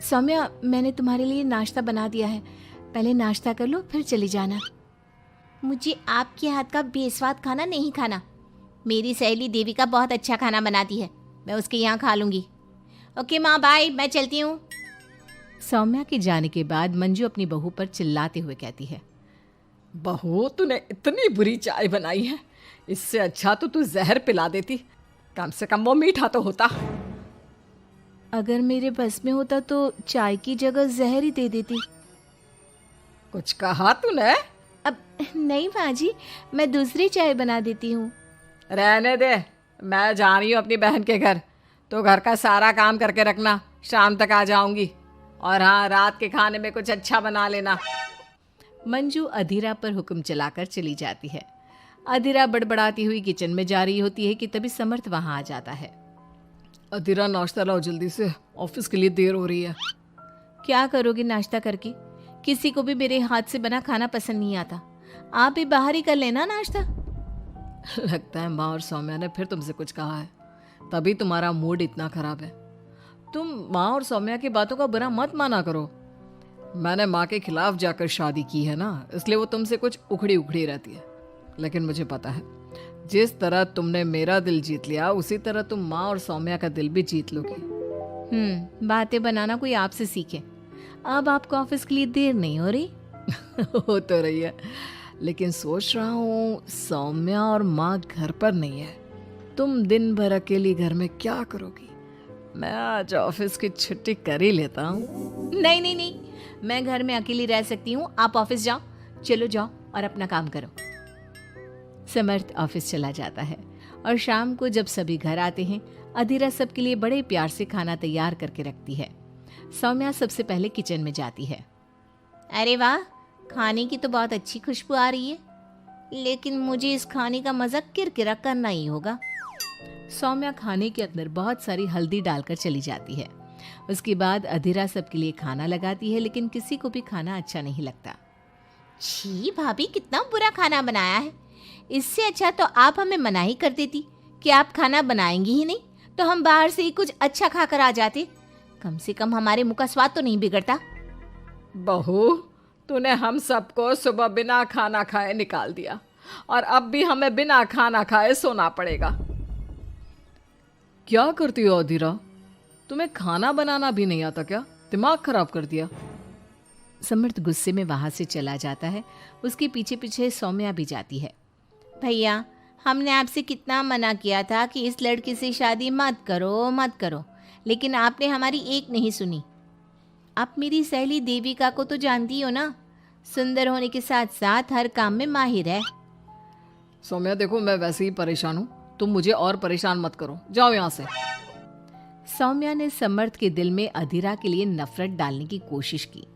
सौम्या, मैंने तुम्हारे लिए नाश्ता बना दिया है, पहले नाश्ता कर लो फिर चली जाना। मुझे आपके हाथ का बेस्वाद खाना नहीं खाना। मेरी सहेली देविका बहुत अच्छा खाना बनाती है, मैं उसके यहाँ खा लूँगी। ओके माँ, बाय, मैं चलती हूँ। सौम्या के जाने के बाद मंजू अपनी बहू पर चिल्लाते हुए कहती है, बहू, तूने इतनी बुरी चाय बनाई है, इससे अच्छा तो तू जहर पिला देती, कम से कम वो मीठा तो होता। अगर मेरे बस में होता तो चाय की जगह जहर ही दे देती। कुछ कहा तूने? अब नहीं माँ जी, मैं दूसरी चाय बना देती हूँ। रहने दे, मैं जा रही हूँ अपनी बहन के घर, तो घर का सारा काम करके रखना, शाम तक आ जाऊंगी। और हाँ, रात के खाने में कुछ अच्छा बना लेना। मंजू अधीरा पर हुक्म चलाकर चली जाती है। अधीरा बड़बड़ाती हुई किचन में जा रही होती है कि तभी समर्थ वहां आ जाता है। अधीरा, नाश्ता लाओ जल्दी से, ऑफिस के लिए देर हो रही है। क्या करोगे नाश्ता करके? किसी को भी मेरे हाथ से बना खाना पसंद नहीं आता, आप भी बाहर ही कर लेना नाश्ता। लगता है माँ और सौम्या ने फिर तुमसे कुछ कहा है, तभी तुम्हारा मूड इतना खराब है। तुम माँ और सौम्या की बातों का बुरा मत माना करो। मैंने माँ के खिलाफ जाकर शादी की है ना, इसलिए वो तुमसे कुछ उखड़ी उखड़ी रहती है। लेकिन मुझे पता है, जिस तरह तुमने मेरा दिल जीत लिया, उसी तरह तुम माँ और सौम्या का दिल भी जीत लोगी। बातें बनाना कोई आपसे सीखे। अब आपको ऑफिस के लिए देर नहीं हो रही? हो तो रही है, लेकिन सोच रहा हूँ सौम्या और माँ घर पर नहीं है, तुम दिन भर अकेली घर में क्या करोगी? मैं आज ऑफिस की छुट्टी कर ही लेता हूँ। नहीं नहीं नहीं, मैं घर में अकेली रह सकती हूँ, आप ऑफिस जाओ। चलो जाओ और अपना काम करो। समर्थ ऑफिस चला जाता है और शाम को जब सभी घर आते हैं, अधीरा सबके लिए बड़े प्यार से खाना तैयार करके रखती है। सौम्या सबसे पहले किचन में जाती है। अरे वाह, खाने की तो बहुत अच्छी खुशबू आ रही है, लेकिन मुझे इस खाने का मजा किरकिरा करना ही होगा। सौम्या खाने के अंदर बहुत सारी हल्दी डालकर चली जाती है। उसके बाद अधीरा सबके लिए खाना लगाती है, लेकिन किसी को भी खाना अच्छा नहीं लगता। छी भाभी, कितना बुरा खाना बनाया है। इससे अच्छा तो आप हमें मना ही कर देती कि आप खाना बनाएंगी ही नहीं, तो हम बाहर से ही कुछ अच्छा खाकर आ जाते। कम से कम हमारे मुंह का स्वाद तो नहीं बिगड़ता। बहू, तूने हम सबको सुबह बिना खाना खाए निकाल दिया, और अब भी हमें बिना खाना खाए सोना पड़ेगा। क्या करती हो अधीरा? तुम्हें खाना बनाना भी नहीं आता क्या? दिमाग खराब कर दिया। समर्थ गुस्से में वहां से चला जाता है। उसके पीछे पीछे सौम्या भी जाती है। भैया, हमने आपसे कितना मना किया था कि इस लड़की से शादी मत करो मत करो, लेकिन आपने हमारी एक नहीं सुनी। आप मेरी सहेली देविका को तो जानती हो ना, सुंदर होने के साथ साथ हर काम में माहिर है। सौम्या देखो, मैं वैसे ही परेशान हूँ, तुम मुझे और परेशान मत करो, जाओ यहाँ से। सौम्या ने समर्थ के दिल में अधीरा के लिए नफरत डालने की कोशिश की।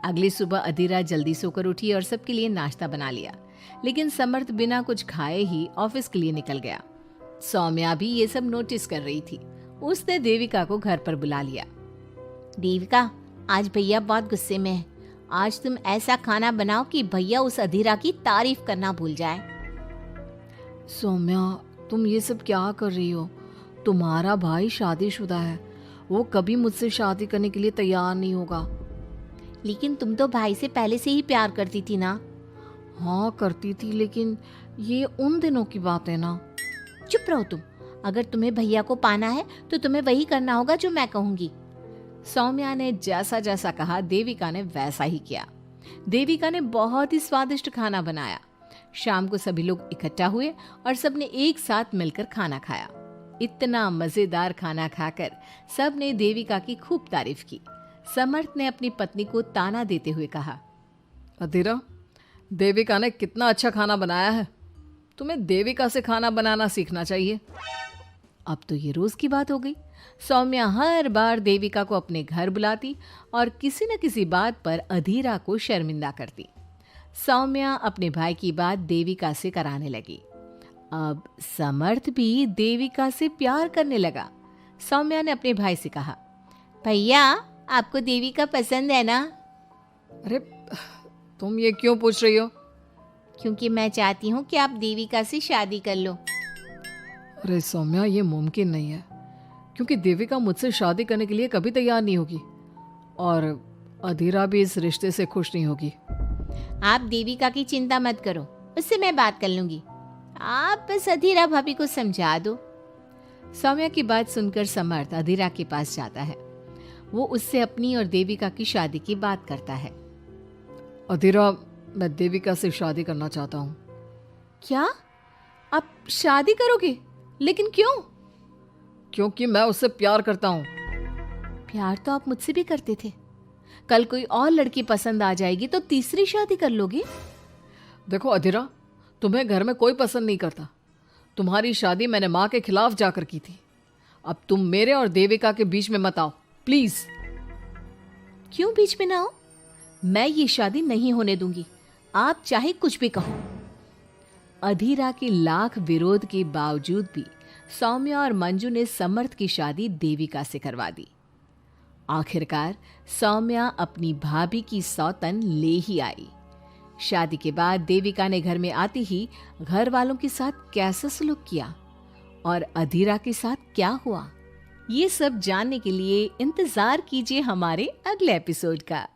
अगली सुबह अधीरा जल्दी सोकर उठी और सबके लिए नाश्ता बना लिया, लेकिन समर्थ बिना कुछ खाए ही ऑफिस के लिए निकल गया। सौम्या भी ये सब नोटिस कर रही थी। उसने देविका को घर पर बुला लिया। देविका, आज भैया बहुत गुस्से में है। आज तुम ऐसा खाना बनाओ कि भैया उस अधीरा की तारीफ करना भूल जाए। सौम्या, तुम ये सब क्या कर रही हो? तुम्हारा भाई शादीशुदा है, वो कभी मुझसे शादी करने के लिए तैयार नहीं होगा। लेकिन तुम तो भाई से पहले से ही प्यार करती थी ना। हाँ करती थी, लेकिन ये उन दिनों की बात है ना। चुप रहो तुम। अगर तुम्हें भैया को पाना है तो तुम्हें वही करना होगा जो मैं कहूंगी। सौम्या ने जैसा जैसा कहा, देविका ने वैसा ही किया। देविका ने बहुत ही स्वादिष्ट खाना बनाया। शाम को सभी लोग इकट्ठा हुए और सबने एक साथ मिलकर खाना खाया। इतना मजेदार खाना खाकर सबने देविका की खूब तारीफ की। समर्थ ने अपनी पत्नी को ताना देते हुए कहा, अधीरा, देविका ने कितना अच्छा खाना बनाया है, तुम्हें देविका से खाना बनाना सीखना चाहिए। अब तो ये रोज की बात हो गई। सौम्या हर बार देविका को अपने घर बुलाती और किसी न किसी बात पर अधीरा को शर्मिंदा करती। सौम्या अपने भाई की बात देविका से कराने लगी। अब समर्थ भी देविका से प्यार करने लगा। सौम्या ने अपने भाई से कहा, भैया, आपको देविका पसंद है ना? अरे, तुम ये क्यों पूछ रही हो? क्योंकि मैं चाहती हूँ कि आप देविका से शादी कर लो। अरे सौम्या, ये मुमकिन नहीं है, क्योंकि देविका मुझसे शादी करने के लिए कभी तैयार नहीं होगी। और अधीरा भी इस रिश्ते से खुश नहीं होगी। आप देविका की चिंता मत करो, उससे मैं बात कर लूंगी। आप बस अधीरा भाभी को समझा दो। सौम्या की बात सुनकर समर्थ अधीरा के पास जाता है। वो उससे अपनी और देविका की शादी की बात करता है। अधीरा, मैं देविका से शादी करना चाहता हूँ। क्या? आप शादी करोगे? लेकिन क्यों? क्योंकि मैं उससे प्यार करता हूँ। प्यार तो आप मुझसे भी करते थे। कल कोई और लड़की पसंद आ जाएगी तो तीसरी शादी कर लोगे? देखो अधीरा, तुम्हें घर में कोई पसंद नहीं करता। तुम्हारी शादी मैंने माँ के खिलाफ जाकर की थी। अब तुम मेरे और देविका के बीच में मत आओ, प्लीज। क्यों बीच में ना आओ? मैं ये शादी नहीं होने दूंगी, आप चाहे कुछ भी कहो। अधीरा के लाख विरोध के बावजूद भी सौम्या और मंजू ने समर्थ की शादी देविका से करवा दी। आखिरकार सौम्या अपनी भाभी की सौतन ले ही आई। शादी के बाद देविका ने घर में आते ही घर वालों के साथ कैसा सलूक किया और अधीरा के साथ क्या हुआ, ये सब जानने के लिए इंतजार कीजिए हमारे अगले एपिसोड का।